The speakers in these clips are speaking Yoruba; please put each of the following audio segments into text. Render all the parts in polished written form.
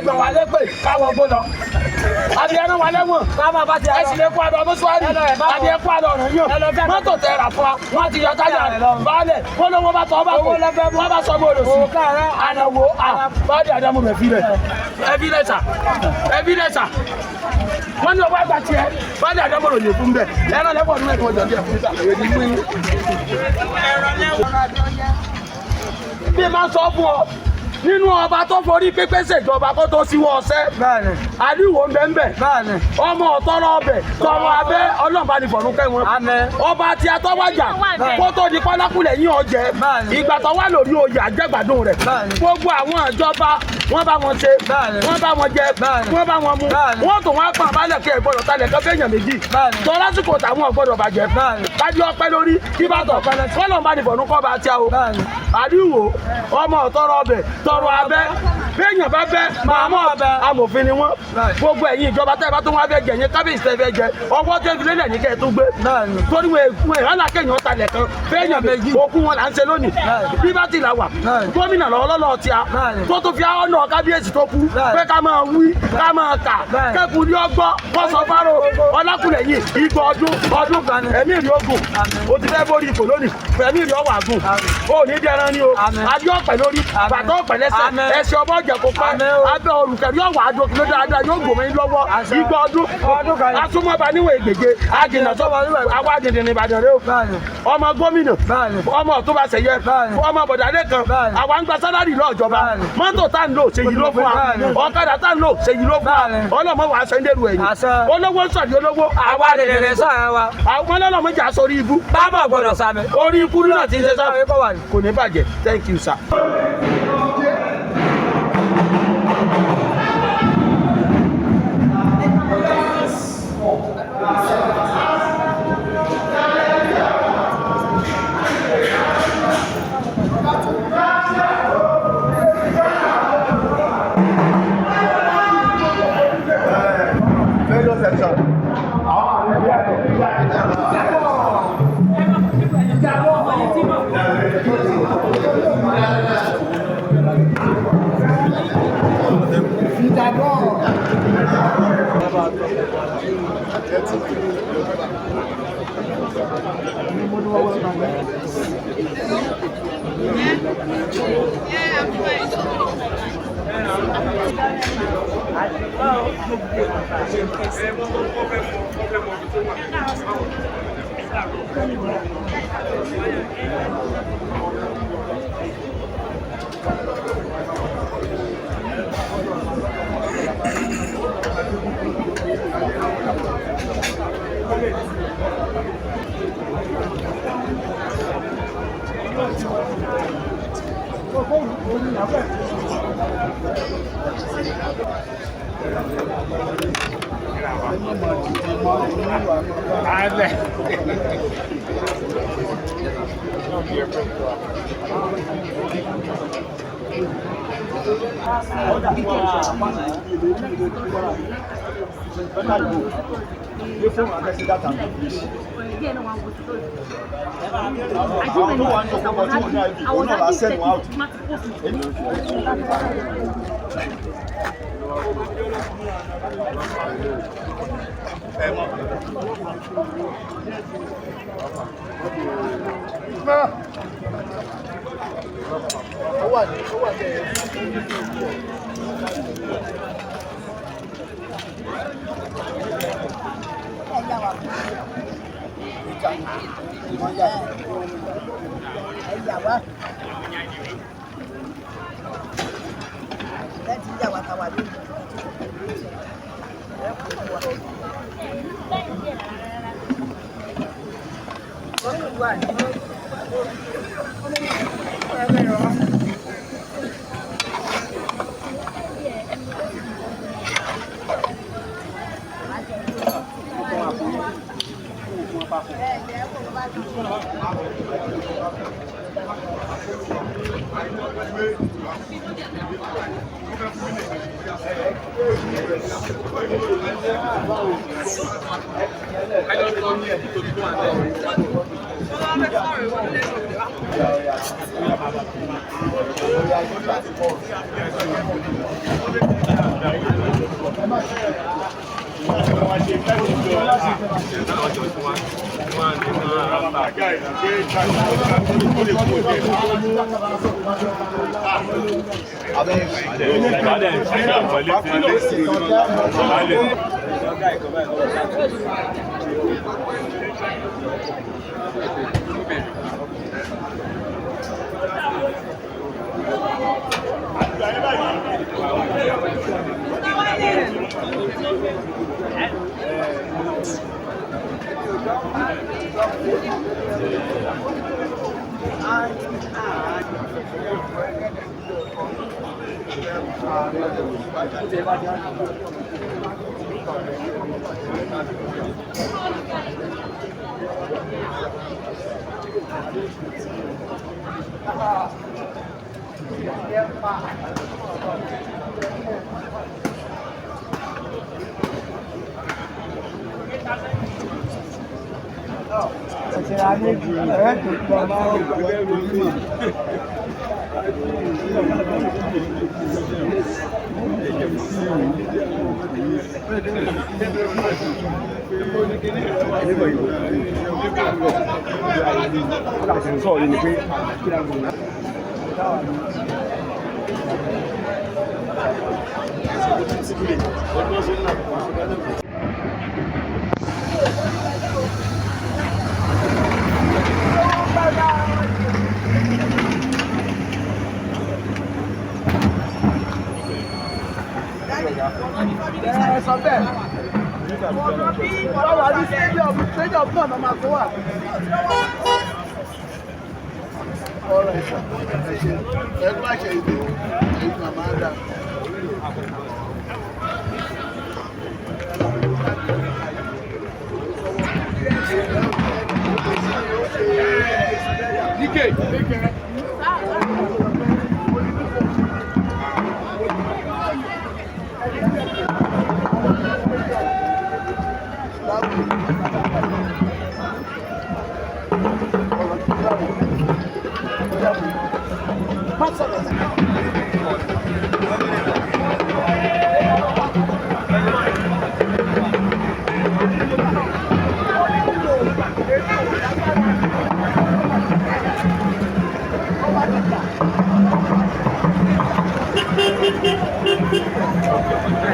ẹgbẹ̀ wà lẹ́pẹ̀ káwọn gbó lọ. Adìẹ náà wà lẹ́wọ̀n. Ẹ sì lè kó àdó mọ́ṣúárì. Adìẹ kó àdó ọ̀nà yàn. Mọ́tò tẹ rà fún wa. Wọ́n ti yọ táyà rẹ̀ baálẹ̀. Wọ́n ló wọ́n bá tọ́ bá kó. Wọ́n bá sọ bóòlù sí. Ànàwó báàdì àdámù rẹ̀ fílẹ̀. Evidence. Wọ́n ní ọwọ́ àgbà tiẹ̀. Báàdì àdámù rẹ̀ lè fún bẹ́ẹ̀. Ẹran lẹ́wọ̀n ní ẹ̀kọ́ jọ̀dí ẹ̀ fún ìsàlẹ̀ bí máa sọ fún ọ nínú ọba tó forí pépé ṣèjọba kó tó síwọ́ ọsẹ́ àdìwò ńbẹ́ńbẹ́ ọmọ ọ̀tọ́rọ̀ ọbẹ̀ tọrọ abẹ́ ọlọ́mọbanìfọ̀nù kẹ́wọn ọba tí a tọ́wájà kó tó di pálákùlẹ̀ yín ọjẹ́ ìgbà tó wà lórí oyè àjẹgbàdùn rẹ̀ gbogbo àwọn ìjọba wọ́n bá wọn ṣe wọ́n bá wọn jẹ wọ́n bá wọn mú wọ́n tó wọ́n pa àbálẹ̀ kí ẹ̀ gbọ́dọ̀ talẹ̀ kan fẹ́yàn méjì tó lásìkò táwọn ọ̀gbọ́dọ̀ bàjẹ́ kájí ọpẹ́ lórí kí bá tọ̀ ọlọ́mọbanìfọ̀nù kọ́ bá tíá o àdìwò ọmọ ọ̀tọ́rọ̀ ọbẹ̀ tọrọ abẹ́ béèyàn bá bẹ́ máa mọ́ amòfin ni wọ́n gbogbo ẹ̀yin ìjọba tẹ́ ẹ bá tó wá fẹ́ jẹ yẹn kábíyèsí tẹ́ fẹ́ jẹ ọwọ́ tẹ́ fi lélẹ̀ ní kẹ́ ẹ tó gbé torí wọn ìhànà kéèyàn talẹ̀ kan béèyàn méjì okun wọn là ń ṣe lónìí bí bá ti là wà gómìnà lọ́wọ́lọ́wọ́ tí a tó fi ọ̀nà kábíyèsí tó kú pé ká máa wí ká máa kà kẹ́kùn ní ọgbọ́ wọ́n sọ fáró ọlákùnrin yìí igbó ọdún ẹ̀mí ìrì ogun o ti fẹ́ borí ipò lónìí ẹ̀mí ìrì ọwọ́ àgùn o ní dẹran ni o adé ọ̀pẹ lórí bàtà ọ̀pẹ lẹ́sẹ̀ ẹsẹ̀ ọmọ ọjà kó pa abẹ́ olùkẹ́rí ọ̀wà àjò kìló dáadáa yóò gbòmí lọ́wọ́ igbó ọdún asúmọ́ba níwọ̀n ègbèje àjìnà tó àwọn àjèjì ní Ìbàdàn rẹ o ọmọ gómìnà ọmọ ọ̀túnba ṣẹ̀yẹ ọmọ bọ̀dálẹ̀ kan àwọn ń gba sálárì lọ́jọba mọ́tò tá ń lò ṣèyí ló fún wa ọ̀kadà tá ń lò ṣèyí ló fún wa ọlọ́mọ wàá sẹ́ńdẹ̀rù ẹ̀yìn olówó sọ̀dí olówó àwa àdèdèrè sáà wa àwọn ọlọ́mọ jà sórí ibú bábà gbọdọ̀ sábẹ́ orí ikú náà ti ń ṣe sáà kò ní bàjẹ́ thank you sir. Thank you.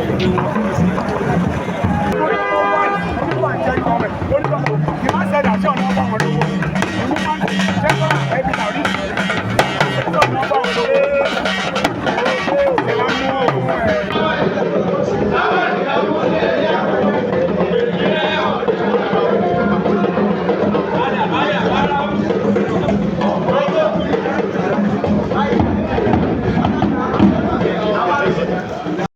Thank you.